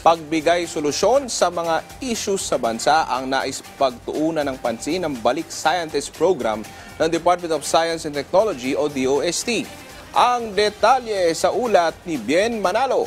pagbigay solusyon sa mga issues sa bansa ang nais pagtuunan ng pansin ng Balik Scientist Program ng Department of Science and Technology o DOST. Ang detalye sa ulat ni Bien Manalo.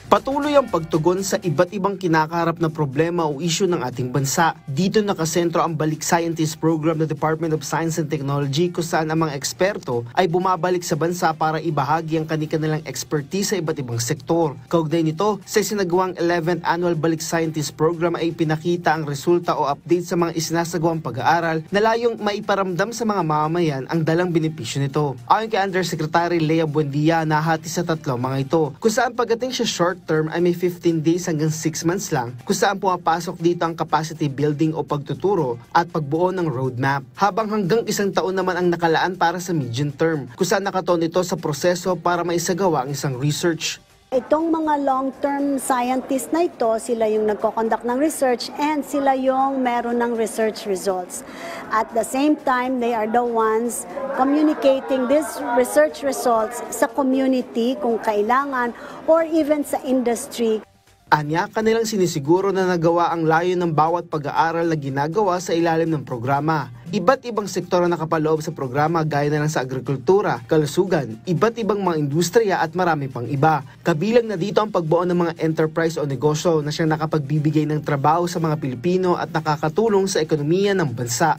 Patuloy ang pagtugon sa iba't ibang kinakaharap na problema o isyu ng ating bansa. Dito nakasentro ang Balik Scientist Program ng Department of Science and Technology kung saan ang mga eksperto ay bumabalik sa bansa para ibahagi ang kanilang expertise sa iba't ibang sektor. Kaugnay nito, sa sinagawang 11th Annual Balik Scientist Program ay pinakita ang resulta o update sa mga isinasagawang pag-aaral na layong maiparamdam sa mga mamamayan ang dalang benepisyo nito. Ayon kay Undersecretary Lea Buendia, nahati sa tatlong mga ito, kung saan pagdating sa short term ay may 15 days hanggang 6 months lang kung saan pumapasok dito ang capacity building o pagtuturo at pagbuo ng roadmap. Habang hanggang 1 taon naman ang nakalaan para sa medium term kung saan nakatuon ito sa proseso para maisagawa ang isang research. Itong mga long-term scientists na ito, sila yung nagko-conduct ng research and sila yung meron ng research results. At the same time, they are the ones communicating these research results sa community kung kailangan or even sa industry. Anya, kanilang sinisiguro na nagawa ang layo ng bawat pag-aaral na ginagawa sa ilalim ng programa. Iba't ibang sektor na nakapaloob sa programa gaya na lang sa agrikultura, kalusugan, iba't ibang mga industriya at marami pang iba. Kabilang na dito ang pagbuo ng mga enterprise o negosyo na siyang nakapagbibigay ng trabaho sa mga Pilipino at nakakatulong sa ekonomiya ng bansa.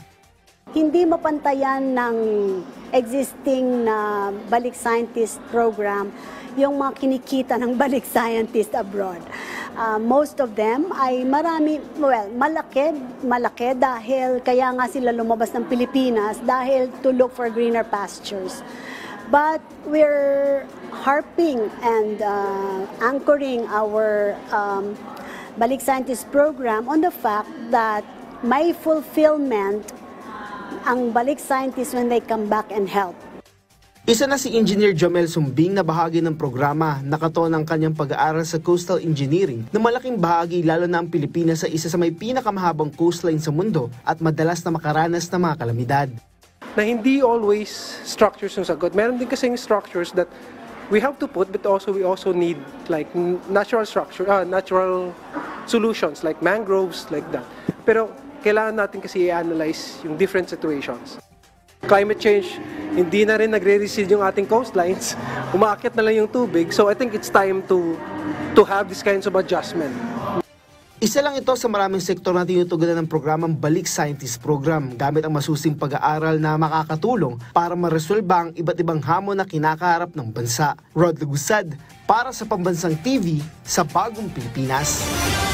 Hindi mapantayan ng existing na Balik Scientist Program yung mga kinikita ng Balik Scientist abroad. Most of them ay malaki dahil kaya nga sila lumabas ng Pilipinas dahil to look for greener pastures. But we're harping and anchoring our Balik Scientist Program on the fact that may fulfillment ang Balik Scientists when they come back and help. Isa na si Engineer Jomel Sumbing na bahagi ng programa, nakatuon ang kanyang pag-aaral sa coastal engineering na malaking bahagi lalo na ang Pilipinas sa isa sa may pinakamahabang coastline sa mundo at madalas na makaranas ng mga kalamidad. Na hindi always structures yung sagot. Meron din kasing structures that we have to put but we also need like natural solutions like mangroves like that. Pero kailangan natin kasi i-analyze yung different situations. Climate change, hindi na rin nagre-recede yung ating coastlines. Umaakyat na lang yung tubig. So I think it's time to have these kinds of adjustment. Isa lang ito sa maraming sektor na tinutugunan ng programang Balik Scientist Program gamit ang masusing pag-aaral na makakatulong para maresolba ang iba't ibang hamon na kinakaharap ng bansa. Rod Lagusad para sa Pambansang TV sa Bagong Pilipinas.